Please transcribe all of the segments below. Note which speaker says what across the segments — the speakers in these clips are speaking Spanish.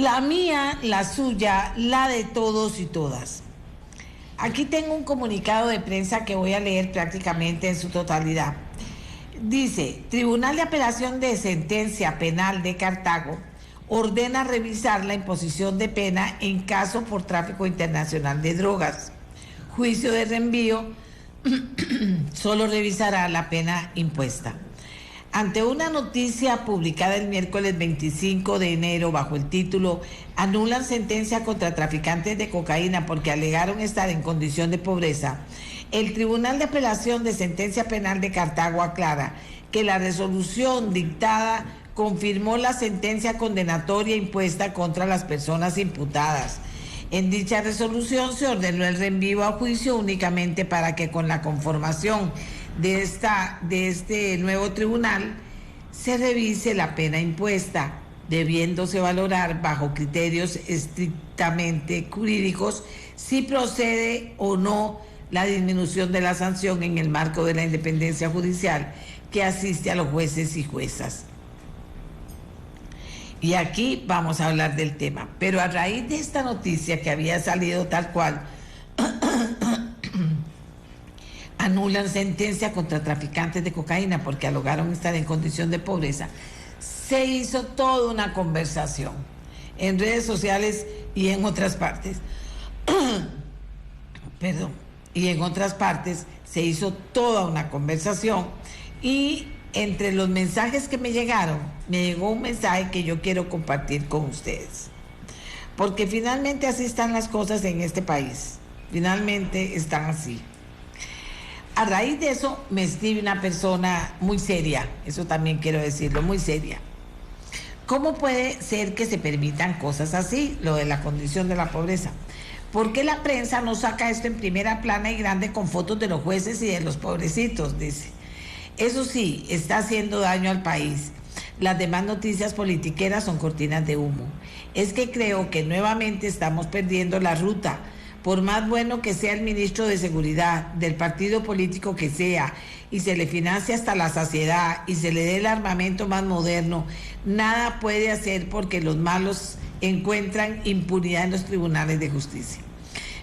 Speaker 1: La mía, la suya, la de todos y todas. Aquí tengo un comunicado de prensa que voy a leer prácticamente en su totalidad. Dice: Tribunal de Apelación de Sentencia Penal de Cartago ordena revisar la imposición de pena en caso por tráfico internacional de drogas. Juicio de reenvío solo revisará la pena impuesta. Ante una noticia publicada el miércoles 25 de enero bajo el título "Anulan sentencia contra traficantes de cocaína porque alegaron estar en condición de pobreza", el Tribunal de Apelación de Sentencia Penal de Cartago aclara que la resolución dictada confirmó la sentencia condenatoria impuesta contra las personas imputadas. En dicha resolución se ordenó el reenvío a juicio únicamente para que con la conformación de este nuevo tribunal se revise la pena impuesta, debiéndose valorar bajo criterios estrictamente jurídicos si procede o no la disminución de la sanción en el marco de la independencia judicial que asiste a los jueces y juezas. Y aquí vamos a hablar del tema. Pero a raíz de esta noticia que había salido tal cual, anulan sentencia contra traficantes de cocaína porque alogaron estar en condición de pobreza, se hizo toda una conversación en redes sociales y en otras partes. Perdón. Y en otras partes se hizo toda una conversación, y entre los mensajes que me llegaron, me llegó un mensaje que yo quiero compartir con ustedes. Porque finalmente así están las cosas en este país. Finalmente están así. A raíz de eso me escribe una persona muy seria, eso también quiero decirlo, muy seria. ¿Cómo puede ser que se permitan cosas así, lo de la condición de la pobreza? ¿Por qué la prensa no saca esto en primera plana y grande con fotos de los jueces y de los pobrecitos? Dice. Eso sí, está haciendo daño al país. Las demás noticias politiqueras son cortinas de humo. Es que creo que nuevamente estamos perdiendo la ruta. Por más bueno que sea el ministro de Seguridad, del partido político que sea, y se le financie hasta la saciedad y se le dé el armamento más moderno, nada puede hacer porque los malos encuentran impunidad en los tribunales de justicia.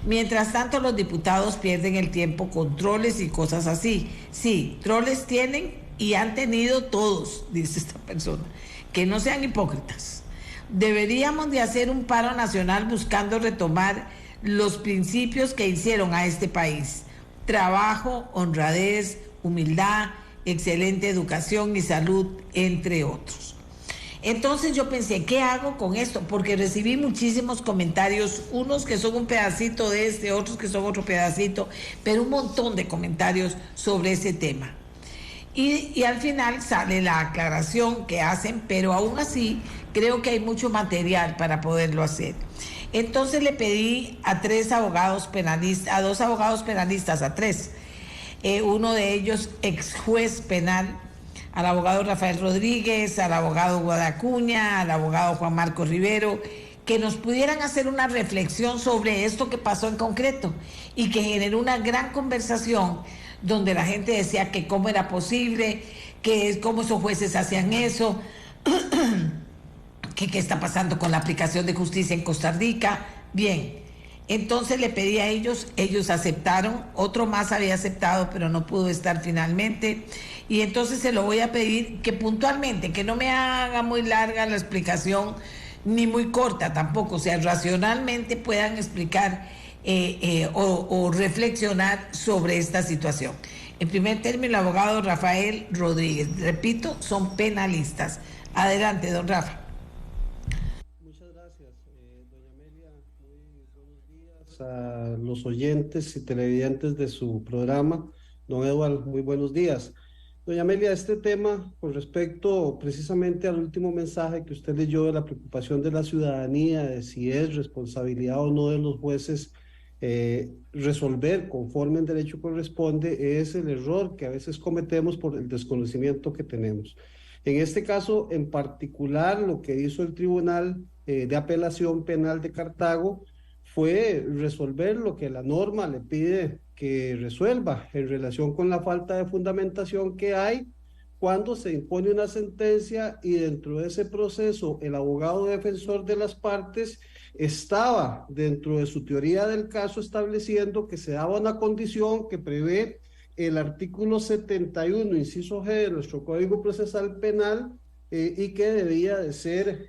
Speaker 1: Mientras tanto, los diputados pierden el tiempo con troles y cosas así. Sí, troles tienen y han tenido todos, dice esta persona. Que no sean hipócritas. Deberíamos de hacer un paro nacional buscando retomar los principios que hicieron a este país: trabajo, honradez, humildad, excelente educación y salud, entre otros. Entonces yo pensé, ¿qué hago con esto? Porque recibí muchísimos comentarios, unos que son un pedacito de este, otros que son otro pedacito, pero un montón de comentarios sobre ese tema. Y al final sale la aclaración que hacen, pero aún así creo que hay mucho material para poderlo hacer. Entonces le pedí a dos abogados penalistas, uno de ellos ex juez penal, al abogado Rafael Rodríguez, al abogado Guadacuña, al abogado Juan Marcos Rivero, que nos pudieran hacer una reflexión sobre esto que pasó en concreto y que generó una gran conversación donde la gente decía que cómo era posible, que cómo esos jueces hacían eso, que qué está pasando con la aplicación de justicia en Costa Rica. Bien, entonces le pedí a ellos aceptaron, otro más había aceptado pero no pudo estar finalmente, y entonces se lo voy a pedir que puntualmente, que no me haga muy larga la explicación, ni muy corta tampoco, o sea, racionalmente puedan explicar o reflexionar sobre esta situación. En primer término, el abogado Rafael Rodríguez, repito, son penalistas. Adelante, don Rafa.
Speaker 2: Muchas gracias, doña Amelia. Muy buenos días a los oyentes y televidentes de su programa. Don Eduardo, muy buenos días. Doña Amelia, este tema con respecto precisamente al último mensaje que usted leyó de la preocupación de la ciudadanía, de si es responsabilidad o no de los jueces resolver conforme el derecho corresponde, es el error que a veces cometemos por el desconocimiento que tenemos. En este caso en particular, lo que hizo el Tribunal de Apelación Penal de Cartago fue resolver lo que la norma le pide que resuelva en relación con la falta de fundamentación que hay cuando se impone una sentencia y dentro de ese proceso el abogado defensor de las partes estaba dentro de su teoría del caso estableciendo que se daba una condición que prevé el artículo 71, inciso G de nuestro Código Procesal Penal, y que debía de ser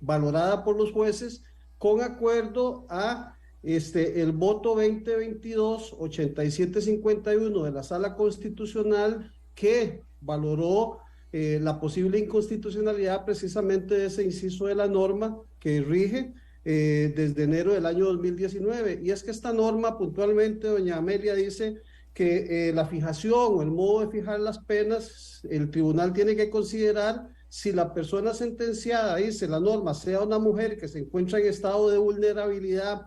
Speaker 2: valorada por los jueces con acuerdo a el voto 2022-8751 de la Sala Constitucional, que valoró la posible inconstitucionalidad precisamente de ese inciso de la norma que rige desde enero del año 2019. Y es que esta norma puntualmente, doña Amelia, dice que la fijación o el modo de fijar las penas, el tribunal tiene que considerar si la persona sentenciada, dice la norma, sea una mujer que se encuentra en estado de vulnerabilidad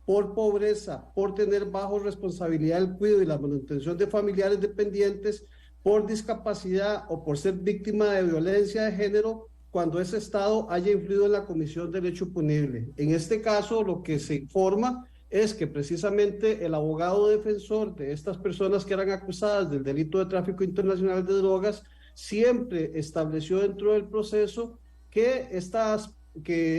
Speaker 2: por pobreza, por tener bajo responsabilidad el cuidado y la manutención de familiares dependientes, por discapacidad o por ser víctima de violencia de género, cuando ese estado haya influido en la comisión del hecho punible. En este caso, lo que se informa es que precisamente el abogado defensor de estas personas que eran acusadas del delito de tráfico internacional de drogas siempre estableció dentro del proceso que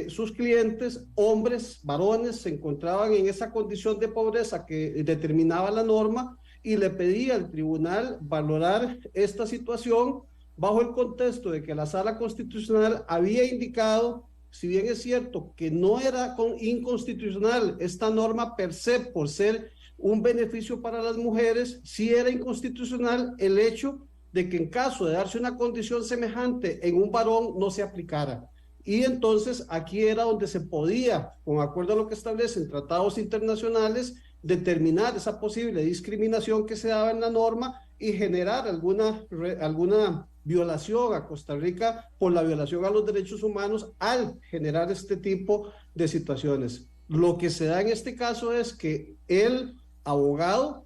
Speaker 2: sus clientes, hombres, varones, se encontraban en esa condición de pobreza que determinaba la norma, y le pedía al tribunal valorar esta situación bajo el contexto de que la Sala Constitucional había indicado, si bien es cierto que no era inconstitucional esta norma per se por ser un beneficio para las mujeres, sí era inconstitucional el hecho de que en caso de darse una condición semejante en un varón no se aplicara. Y entonces aquí era donde se podía, con acuerdo a lo que establecen tratados internacionales, determinar esa posible discriminación que se daba en la norma y generar alguna violación a Costa Rica por la violación a los derechos humanos al generar este tipo de situaciones. Lo que se da en este caso es que el abogado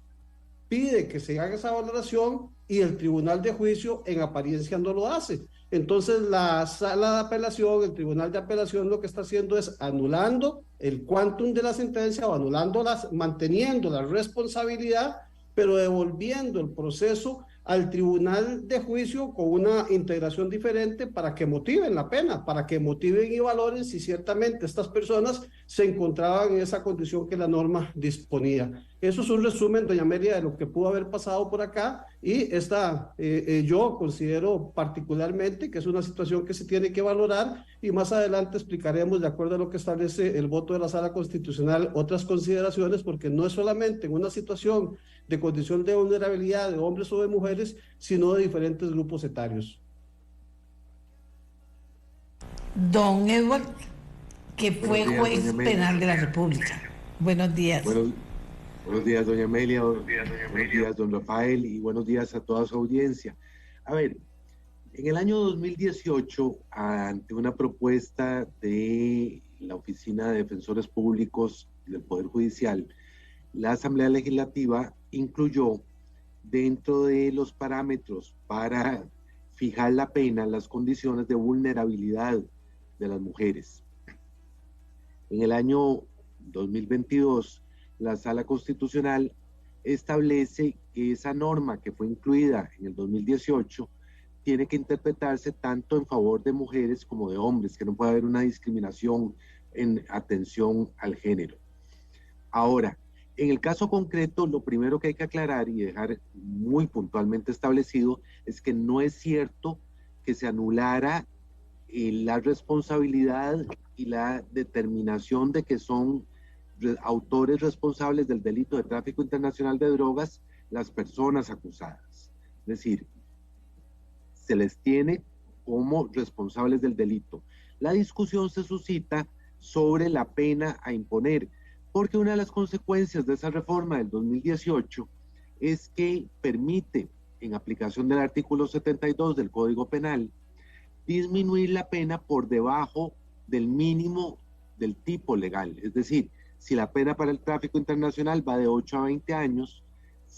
Speaker 2: pide que se haga esa valoración y el tribunal de juicio en apariencia no lo hace. Entonces la sala de apelación, el tribunal de apelación, lo que está haciendo es anulando el quantum de la sentencia o manteniendo la responsabilidad, pero devolviendo el proceso al tribunal de juicio con una integración diferente para que motiven la pena, para que motiven y valoren si ciertamente estas personas se encontraban en esa condición que la norma disponía. Eso es un resumen, doña Amelia, de lo que pudo haber pasado por acá, y yo considero particularmente que es una situación que se tiene que valorar, y más adelante explicaremos, de acuerdo a lo que establece el voto de la Sala Constitucional, otras consideraciones, porque no es solamente en una situación de condición de vulnerabilidad de hombres o de mujeres, sino de diferentes grupos etarios.
Speaker 1: Don Edward, que fue juez penal de la República. Buenos días.
Speaker 3: Buenos días, doña Amelia. Buenos días, don Rafael, y buenos días a toda su audiencia. A ver, en el año 2018, ante una propuesta de la Oficina de Defensores Públicos del Poder Judicial, la Asamblea Legislativa incluyó dentro de los parámetros para fijar la pena las condiciones de vulnerabilidad de las mujeres. En el año 2022, la Sala Constitucional establece que esa norma que fue incluida en el 2018 tiene que interpretarse tanto en favor de mujeres como de hombres, que no puede haber una discriminación en atención al género. Ahora, en el caso concreto, lo primero que hay que aclarar y dejar muy puntualmente establecido es que no es cierto que se anulara la responsabilidad y la determinación de que son autores responsables del delito de tráfico internacional de drogas las personas acusadas. Es decir, se les tiene como responsables del delito. La discusión se suscita sobre la pena a imponer, porque una de las consecuencias de esa reforma del 2018 es que permite, en aplicación del artículo 72 del Código Penal, disminuir la pena por debajo del mínimo del tipo legal. Es decir, si la pena para el tráfico internacional va de 8 a 20 años,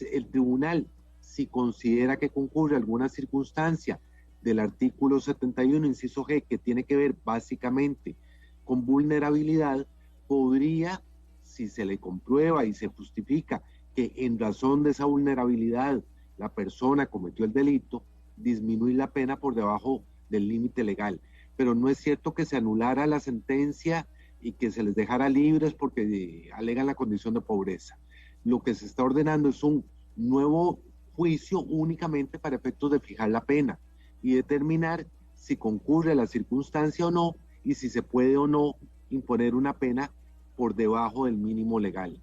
Speaker 3: el tribunal, si considera que concurre alguna circunstancia del artículo 71, inciso G, que tiene que ver básicamente con vulnerabilidad, podría, si se le comprueba y se justifica que en razón de esa vulnerabilidad la persona cometió el delito, disminuir la pena por debajo del límite legal. Pero no es cierto que se anulara la sentencia y que se les dejara libres porque alegan la condición de pobreza. Lo que se está ordenando es un nuevo juicio únicamente para efectos de fijar la pena y determinar si concurre la circunstancia o no y si se puede o no imponer una pena por debajo del mínimo legal.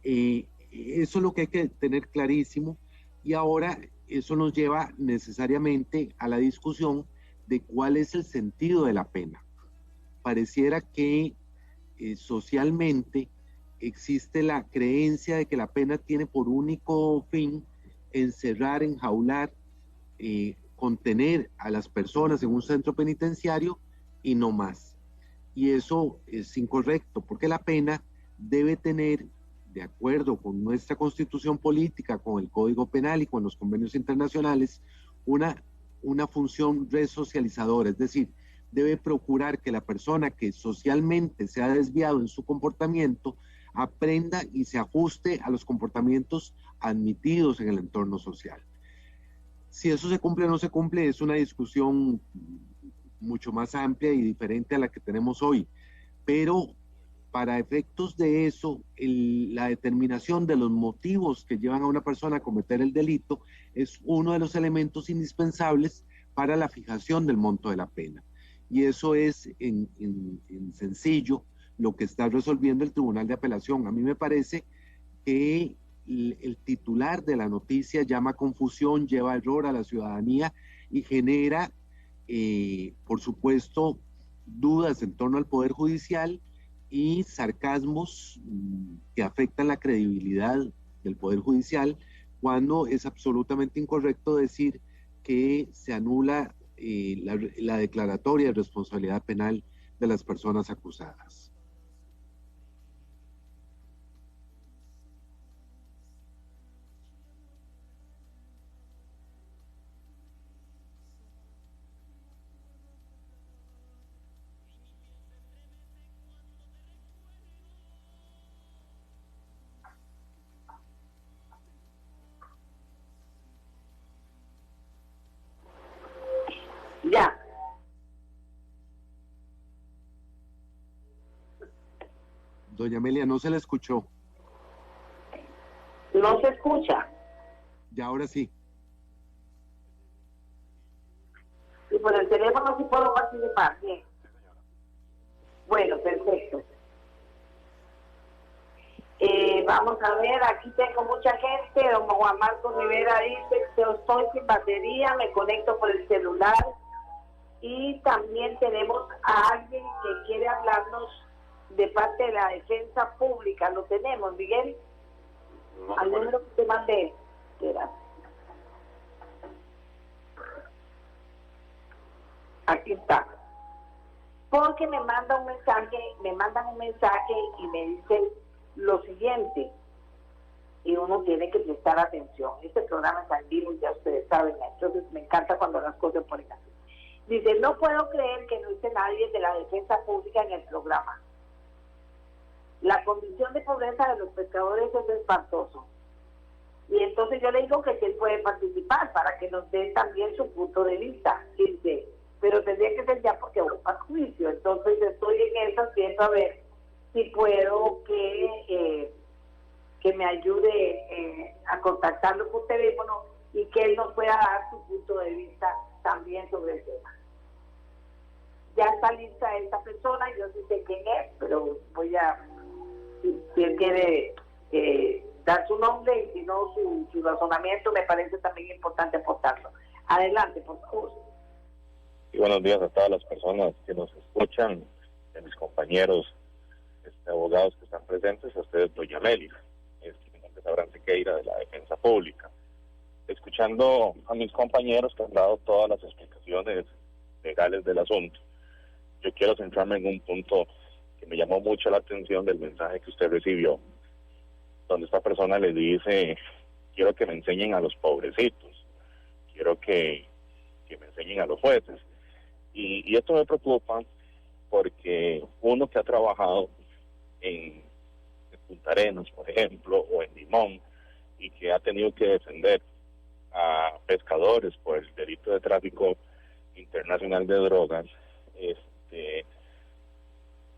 Speaker 3: Eso es lo que hay que tener clarísimo, y ahora eso nos lleva necesariamente a la discusión de cuál es el sentido de la pena. Pareciera que socialmente existe la creencia de que la pena tiene por único fin encerrar, enjaular, contener a las personas en un centro penitenciario y no más. Y eso es incorrecto, porque la pena debe tener, de acuerdo con nuestra constitución política, con el Código Penal y con los convenios internacionales, una función resocializadora, es decir, debe procurar que la persona que socialmente se ha desviado en su comportamiento aprenda y se ajuste a los comportamientos admitidos en el entorno social. Si eso se cumple o no se cumple es una discusión mucho más amplia y diferente a la que tenemos hoy, pero para efectos de eso, la determinación de los motivos que llevan a una persona a cometer el delito es uno de los elementos indispensables para la fijación del monto de la pena. Y eso es en sencillo lo que está resolviendo el Tribunal de Apelación. A mí me parece que el titular de la noticia llama confusión, lleva error a la ciudadanía y genera, por supuesto, dudas en torno al Poder Judicial y sarcasmos que afectan la credibilidad del Poder Judicial, cuando es absolutamente incorrecto decir que se anula la declaratoria de responsabilidad penal de las personas acusadas.
Speaker 4: Ya.
Speaker 3: Doña Amelia, no se le escuchó.
Speaker 4: No se escucha.
Speaker 3: Ya, ahora sí.
Speaker 4: Y por el teléfono sí puedo participar, bien. Bueno, perfecto. Vamos a ver, aquí tengo mucha gente. Don Juan Marcos Rivera dice: yo estoy sin batería, me conecto por el celular. Y también tenemos a alguien que quiere hablarnos de parte de la defensa pública. ¿Lo tenemos, Miguel? No, al número que te mandé. Espera. Aquí está. Porque me mandan un mensaje y me dicen lo siguiente, y uno tiene que prestar atención. Este programa está en vivo, ya ustedes saben, entonces me encanta cuando las cosas se ponen así. Dice: no puedo creer que no esté nadie de la defensa pública en el programa. La condición de pobreza de los pescadores es espantoso. Y entonces yo le digo que él puede participar para que nos dé también su punto de vista. Dice: pero tendría que ser ya porque voy para juicio. Entonces estoy en eso, viendo a ver si puedo que me ayude a contactarlo por teléfono y que él nos pueda dar su punto de vista también sobre el tema. Ya está lista esta persona, yo sí sé quién es, pero voy a, si él quiere dar su nombre, y si no su razonamiento, me parece también importante aportarlo. Adelante, por favor.
Speaker 5: Y buenos días a todas las personas que nos escuchan, a mis compañeros abogados que están presentes, a ustedes, doña Amelia, mi nombre es Abraham Sequeira, de la Defensa Pública. Escuchando a mis compañeros que han dado todas las explicaciones legales del asunto, yo quiero centrarme en un punto que me llamó mucho la atención del mensaje que usted recibió, donde esta persona le dice: quiero que me enseñen a los pobrecitos, quiero que me enseñen a los jueces. Y esto me preocupa porque uno que ha trabajado en Punta Arenas, por ejemplo, o en Limón, y que ha tenido que defender a pescadores por el delito de tráfico internacional de drogas,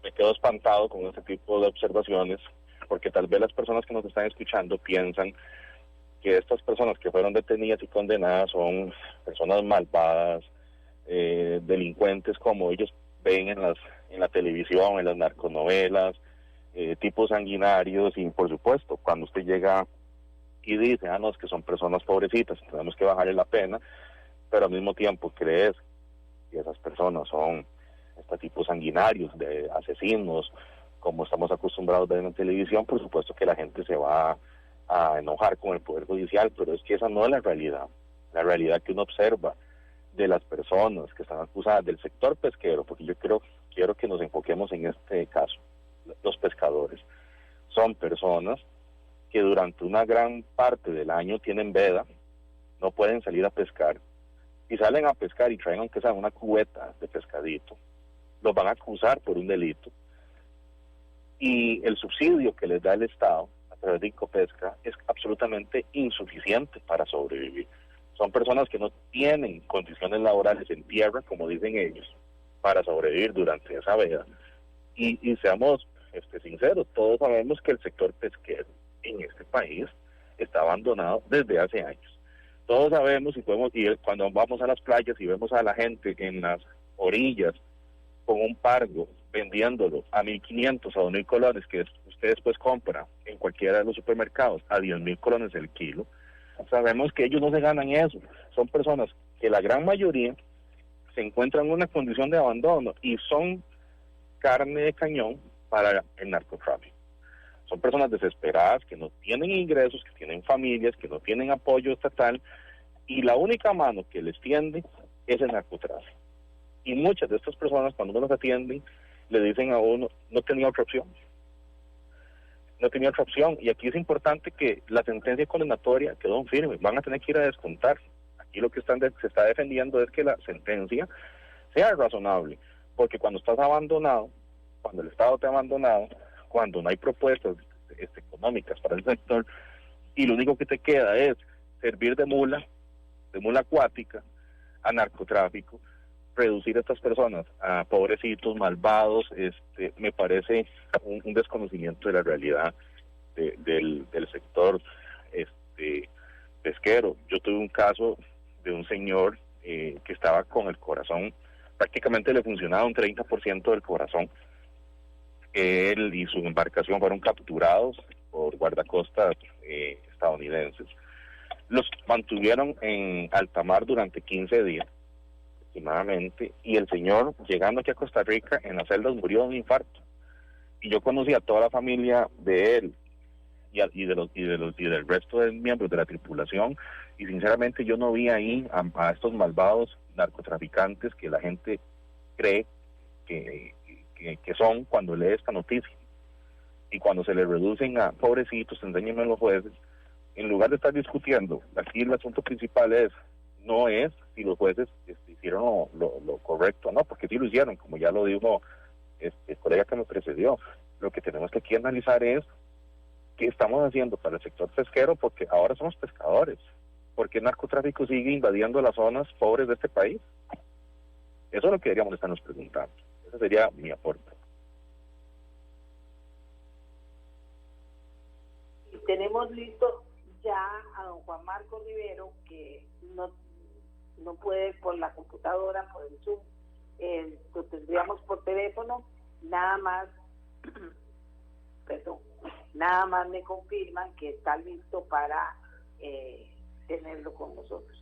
Speaker 5: me quedo espantado con este tipo de observaciones, porque tal vez las personas que nos están escuchando piensan que estas personas que fueron detenidas y condenadas son personas malvadas, delincuentes como ellos ven en la televisión, en las narconovelas, tipos sanguinarios, y por supuesto, cuando usted llega y dice, no, es que son personas pobrecitas, tenemos que bajarle la pena, pero al mismo tiempo crees que esas personas son tipos sanguinarios, de asesinos, como estamos acostumbrados a ver en la televisión, por supuesto que la gente se va a enojar con el Poder Judicial, pero es que esa no es la realidad que uno observa de las personas que están acusadas del sector pesquero, porque yo quiero que nos enfoquemos en este caso. Los pescadores son personas que durante una gran parte del año tienen veda, no pueden salir a pescar, y salen a pescar y traen aunque sea una cubeta de pescadito, los van a acusar por un delito, y el subsidio que les da el Estado a través de Incopesca es absolutamente insuficiente para sobrevivir. Son personas que no tienen condiciones laborales en tierra, como dicen ellos, para sobrevivir durante esa veda. Y seamos sinceros, todos sabemos que el sector pesquero en este país está abandonado desde hace años. Todos sabemos y podemos ir cuando vamos a las playas y vemos a la gente en las orillas con un pargo vendiéndolo a 1.500 a 2.000 colones, que usted después compra en cualquiera de los supermercados a 10.000 colones el kilo. Sabemos que ellos no se ganan eso. Son personas que la gran mayoría se encuentran en una condición de abandono y son carne de cañón para el narcotráfico. Son personas desesperadas que no tienen ingresos, que tienen familias, que no tienen apoyo estatal, y la única mano que les tiende es el narcotráfico. Y muchas de estas personas, cuando uno los atienden, le dicen a uno, no tenía otra opción. No tenía otra opción. Y aquí es importante que la sentencia condenatoria quedó firme. Van a tener que ir a descontar. Aquí lo que se está defendiendo es que la sentencia sea razonable. Porque cuando estás abandonado, cuando el Estado te ha abandonado, cuando no hay propuestas económicas para el sector, y lo único que te queda es servir de mula acuática, a narcotráfico, reducir a estas personas a pobrecitos, malvados, me parece un desconocimiento de la realidad del sector pesquero. Yo tuve un caso de un señor que estaba con el corazón, prácticamente le funcionaba un 30% del corazón. Él y su embarcación fueron capturados por guardacostas estadounidenses. Los mantuvieron en alta mar durante 15 días aproximadamente, y el señor, llegando aquí a Costa Rica, en las celdas murió de un infarto. Y yo conocí a toda la familia de él y del resto de miembros de la tripulación, y sinceramente yo no vi ahí a estos malvados narcotraficantes que la gente cree que son cuando lee esta noticia. Y cuando se les reducen a pobrecitos, enséñenme los jueces, en lugar de estar discutiendo, aquí el asunto principal no es si los jueces hicieron lo correcto, no, porque sí lo hicieron, como ya lo dijo el colega que me precedió. Lo que tenemos que aquí analizar es qué estamos haciendo para el sector pesquero, porque ahora somos pescadores, porque el narcotráfico sigue invadiendo las zonas pobres de este país. Eso es lo que deberíamos estarnos preguntando. Ese sería mi aporte.
Speaker 4: Tenemos listo ya a don Juan Marcos Rivero, que no puede por la computadora, por el Zoom, lo tendríamos por teléfono. Nada más me confirman que está listo para tenerlo con nosotros.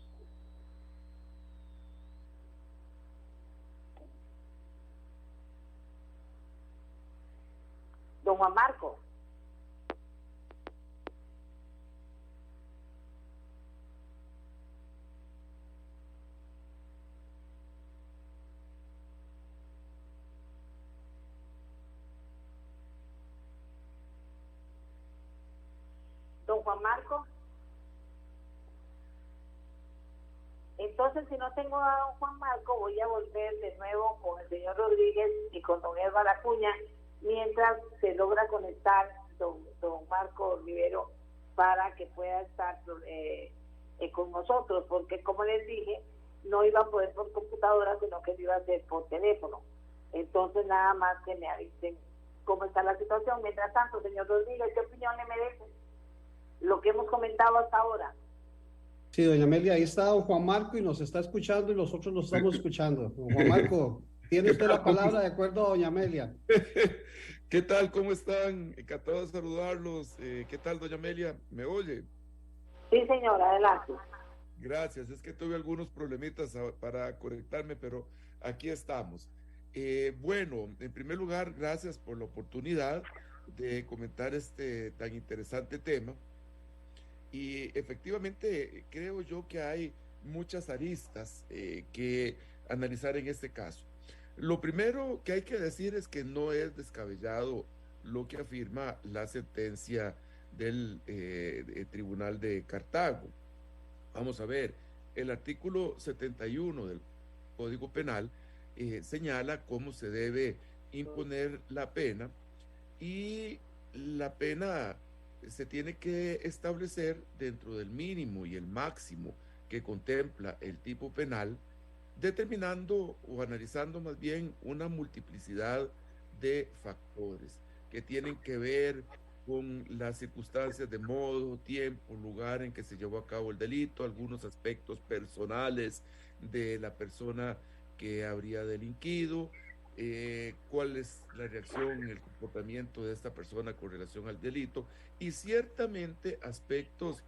Speaker 4: Don Juan Marcos. Don Juan Marcos. Entonces, si no tengo a don Juan Marcos, voy a volver de nuevo con el señor Rodríguez y con don Edward Acuña, mientras se logra conectar don Marcos Rivero para que pueda estar con nosotros, porque como les dije, no iba a poder por computadora, sino que lo iba a hacer por teléfono. Entonces, nada más que me avisen cómo está la situación. Mientras tanto, señor Rodríguez, ¿qué opinión le merece lo que hemos comentado hasta ahora?
Speaker 2: Sí, doña Amelia, ahí está don Juan Marco y nos está escuchando y nosotros lo estamos escuchando. Don Juan Marco, tiene usted la palabra de acuerdo a doña Amelia.
Speaker 6: ¿Qué tal? ¿Cómo están? Encantado de saludarlos. ¿Qué tal, doña Amelia? ¿Me oye?
Speaker 4: Sí, señor, adelante.
Speaker 6: Gracias. Es que tuve algunos problemitas para conectarme, pero aquí estamos. Bueno, en primer lugar, gracias por la oportunidad de comentar este tan interesante tema. Y efectivamente creo yo que hay muchas aristas que analizar en este caso. Lo primero que hay que decir es que no es descabellado lo que afirma la sentencia del Tribunal de Cartago. Vamos a ver, el artículo 71 del Código Penal señala cómo se debe imponer la pena, y la pena se tiene que establecer dentro del mínimo y el máximo que contempla el tipo penal, determinando o analizando más bien una multiplicidad de factores que tienen que ver con las circunstancias de modo, tiempo, lugar en que se llevó a cabo el delito, algunos aspectos personales de la persona que habría delinquido, cuál es la reacción, el comportamiento de esta persona con relación al delito, y ciertamente aspectos,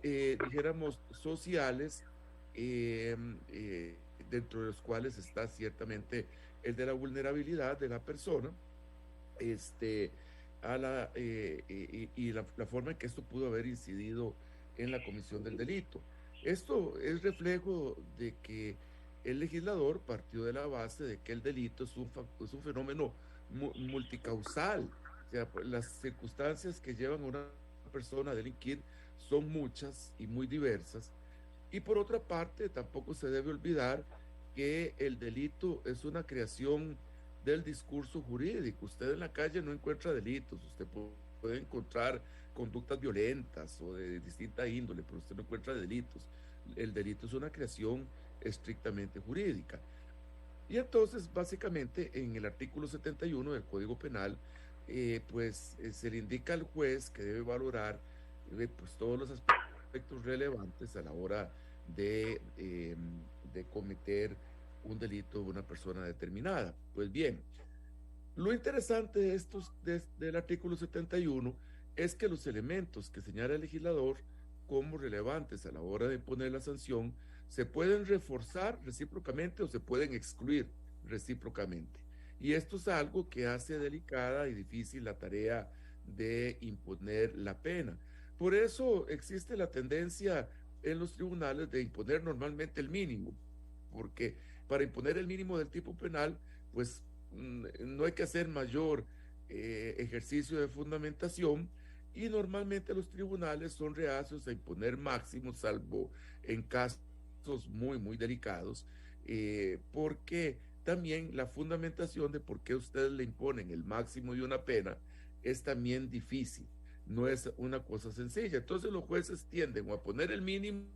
Speaker 6: dijéramos, sociales, eh, dentro de los cuales está ciertamente el de la vulnerabilidad de la persona, a la, y la forma en que esto pudo haber incidido en la comisión del delito. Esto es reflejo de que el legislador partió de la base de que el delito es un fenómeno multicausal. O sea, pues, las circunstancias que llevan a una persona a delinquir son muchas y muy diversas. Y por otra parte, tampoco se debe olvidar que el delito es una creación del discurso jurídico. Usted en la calle no encuentra delitos, usted puede encontrar conductas violentas o de distinta índole, pero usted no encuentra delitos. El delito es una creación estrictamente jurídica. Y entonces, básicamente, en el artículo 71 del Código Penal, se le indica al juez que debe valorar pues, todos los aspectos relevantes a la hora de cometer un delito de una persona determinada. Pues bien, lo interesante del artículo 71 es que los elementos que señala el legislador como relevantes a la hora de imponer la sanción se pueden reforzar recíprocamente o se pueden excluir recíprocamente. Y esto es algo que hace delicada y difícil la tarea de imponer la pena. Por eso existe la tendencia en los tribunales de imponer normalmente el mínimo, porque para imponer el mínimo del tipo penal, pues no hay que hacer mayor ejercicio de fundamentación, y normalmente los tribunales son reacios a imponer máximos, salvo en casos muy, muy delicados, porque también la fundamentación de por qué ustedes le imponen el máximo de una pena es también difícil, no es una cosa sencilla. Entonces los jueces tienden a poner el mínimo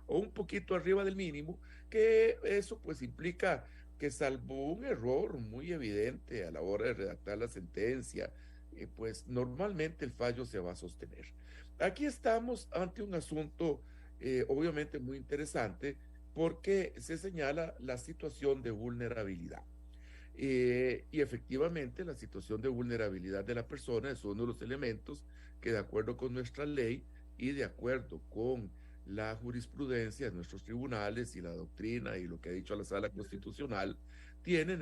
Speaker 6: o un poquito arriba del mínimo, que eso pues implica que salvo un error muy evidente a la hora de redactar la sentencia, pues normalmente el fallo se va a sostener. Aquí estamos ante un asunto obviamente muy interesante, porque se señala la situación de vulnerabilidad. Y efectivamente la situación de vulnerabilidad de la persona es uno de los elementos que, de acuerdo con nuestra ley y de acuerdo con la jurisprudencia de nuestros tribunales y la doctrina y lo que ha dicho la Sala Constitucional, tiene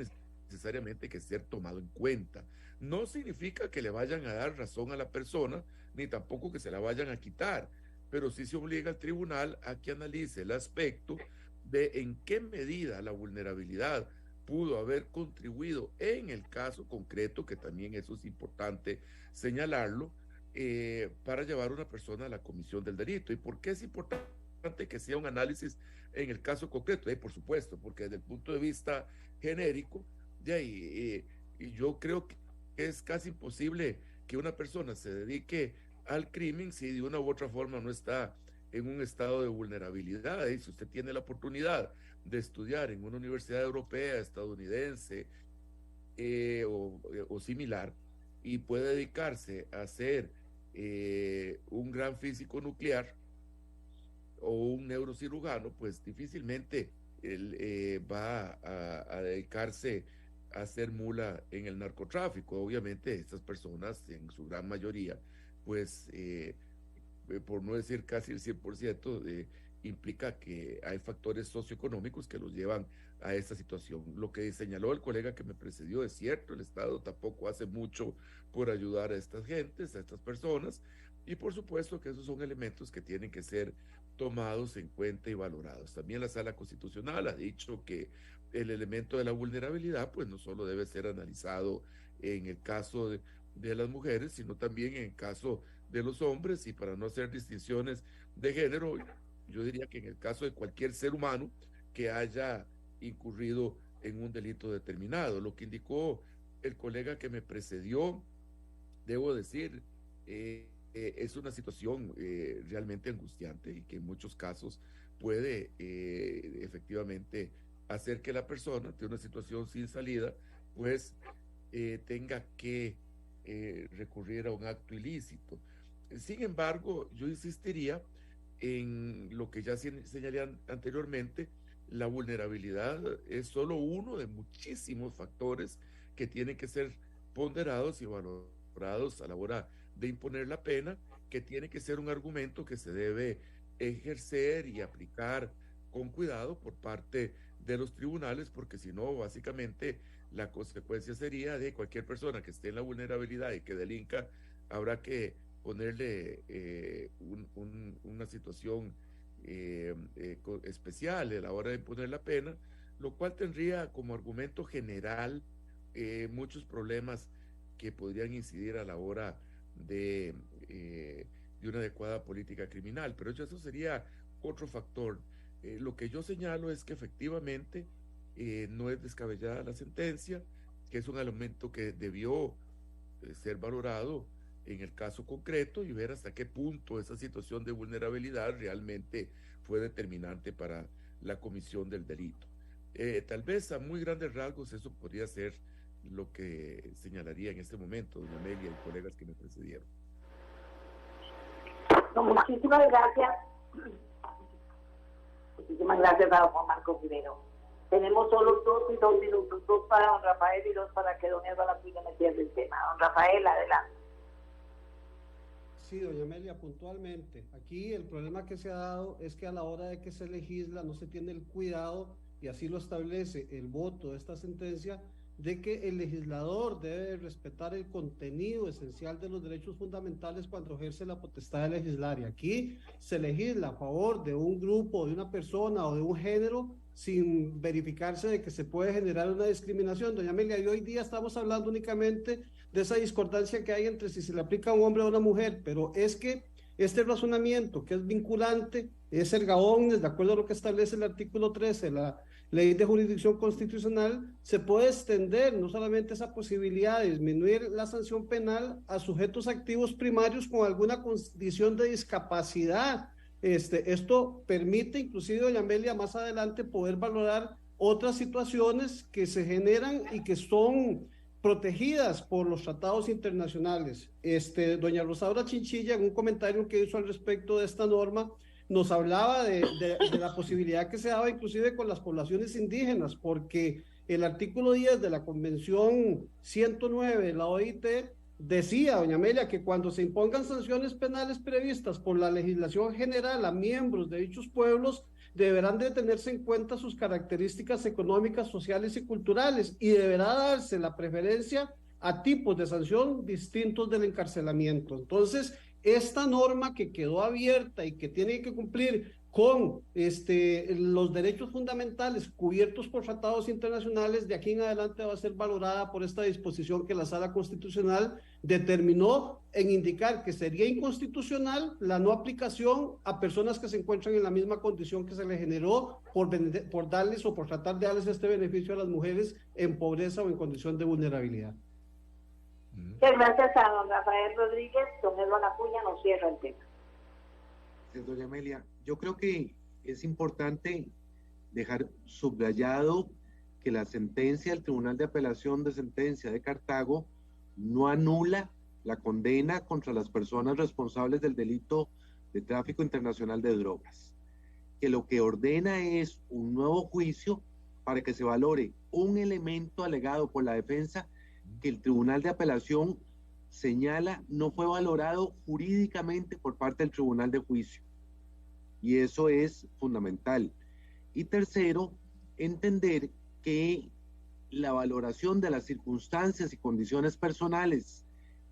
Speaker 6: necesariamente que ser tomado en cuenta. No significa que le vayan a dar razón a la persona, ni tampoco que se la vayan a quitar, pero sí se obliga al tribunal a que analice el aspecto de en qué medida la vulnerabilidad pudo haber contribuido en el caso concreto, que también eso es importante señalarlo, para llevar a una persona a la comisión del delito. ¿Y por qué es importante que sea un análisis en el caso concreto? Por supuesto, porque desde el punto de vista genérico, y yo creo que es casi imposible que una persona se dedique al crimen si de una u otra forma no está en un estado de vulnerabilidad. Y si usted tiene la oportunidad de estudiar en una universidad europea, estadounidense o similar, y puede dedicarse a ser un gran físico nuclear o un neurocirujano, pues difícilmente él va a dedicarse a ser mula en el narcotráfico. Obviamente estas personas, en su gran mayoría, pues por no decir casi el 100%, implica que hay factores socioeconómicos que los llevan a esta situación. Lo que señaló el colega que me precedió es cierto, el Estado tampoco hace mucho por ayudar a estas gentes, a estas personas, y por supuesto que esos son elementos que tienen que ser tomados en cuenta y valorados. También la Sala Constitucional ha dicho que el elemento de la vulnerabilidad pues no solo debe ser analizado en el caso de las mujeres, sino también en el caso de los hombres, y para no hacer distinciones de género, yo diría que en el caso de cualquier ser humano que haya incurrido en un delito determinado. Lo que indicó el colega que me precedió, debo decir, es una situación realmente angustiante y que en muchos casos puede efectivamente hacer que la persona de una situación sin salida pues tenga que recurrir a un acto ilícito. Sin embargo, yo insistiría en lo que ya señalé anteriormente. La vulnerabilidad es solo uno de muchísimos factores que tienen que ser ponderados y valorados a la hora de imponer la pena, que tiene que ser un argumento que se debe ejercer y aplicar con cuidado por parte de los tribunales, porque si no, básicamente la consecuencia sería de cualquier persona que esté en la vulnerabilidad y que delinca, habrá que ponerle una situación especial a la hora de imponer la pena, lo cual tendría como argumento general muchos problemas que podrían incidir a la hora de una adecuada política criminal, pero eso sería otro factor. Lo que yo señalo es que efectivamente no es descabellada la sentencia, que es un elemento que debió ser valorado en el caso concreto y ver hasta qué punto esa situación de vulnerabilidad realmente fue determinante para la comisión del delito. Tal vez a muy grandes rasgos eso podría ser lo que señalaría en este momento doña Amelia y colegas que me precedieron.
Speaker 4: No, muchísimas gracias. Muchísimas gracias a don Juan Marcos Rivero. Tenemos solo 2 minutos, 2 para don Rafael y 2 para que don Eduardo Acuña me cierre el tema. Don Rafael, adelante.
Speaker 2: Sí, doña Amelia, puntualmente. Aquí el problema que se ha dado es que a la hora de que se legisla no se tiene el cuidado, y así lo establece el voto de esta sentencia, de que el legislador debe respetar el contenido esencial de los derechos fundamentales cuando ejerce la potestad de legislar. Y aquí se legisla a favor de un grupo, de una persona o de un género sin verificarse de que se puede generar una discriminación. Doña Amelia, y hoy día estamos hablando únicamente de esa discordancia que hay entre si se le aplica a un hombre o a una mujer, pero es que este razonamiento que es vinculante es erga omnes, de acuerdo a lo que establece el artículo 13 de la Ley de Jurisdicción Constitucional, se puede extender no solamente esa posibilidad de disminuir la sanción penal a sujetos activos primarios con alguna condición de discapacidad. Esto permite inclusive, doña Amelia, más adelante poder valorar otras situaciones que se generan y que son protegidas por los tratados internacionales. Doña Rosaura Chinchilla, en un comentario que hizo al respecto de esta norma, nos hablaba de la posibilidad que se daba inclusive con las poblaciones indígenas, porque el artículo 10 de la Convención 109 de la OIT decía, doña Amelia, que cuando se impongan sanciones penales previstas por la legislación general a miembros de dichos pueblos, deberán de tenerse en cuenta sus características económicas, sociales y culturales, y deberá darse la preferencia a tipos de sanción distintos del encarcelamiento. Entonces, esta norma que quedó abierta y que tiene que cumplir con los derechos fundamentales cubiertos por tratados internacionales, de aquí en adelante va a ser valorada por esta disposición que la Sala Constitucional determinó en indicar que sería inconstitucional la no aplicación a personas que se encuentran en la misma condición que se le generó por darles o por tratar de darles este beneficio a las mujeres en pobreza o en condición de vulnerabilidad.
Speaker 4: Muchas gracias a don Rafael Rodríguez. Don Eduardo Acuña nos cierra el tema.
Speaker 3: Gracias, doña Amelia. Yo creo que es importante dejar subrayado que la sentencia del Tribunal de Apelación de Sentencia de Cartago no anula la condena contra las personas responsables del delito de tráfico internacional de drogas, que lo que ordena es un nuevo juicio para que se valore un elemento alegado por la defensa que el Tribunal de Apelación señala no fue valorado jurídicamente por parte del Tribunal de Juicio. Y eso es fundamental. Y tercero, entender que la valoración de las circunstancias y condiciones personales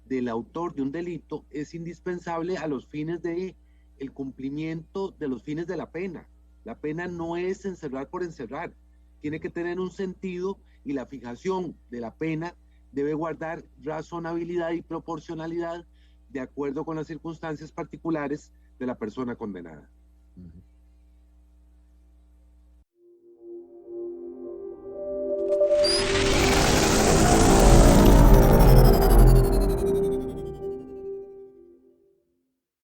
Speaker 3: del autor de un delito es indispensable a los fines de el cumplimiento de los fines de la pena. La pena no es encerrar por encerrar, tiene que tener un sentido y la fijación de la pena debe guardar razonabilidad y proporcionalidad de acuerdo con las circunstancias particulares de la persona condenada.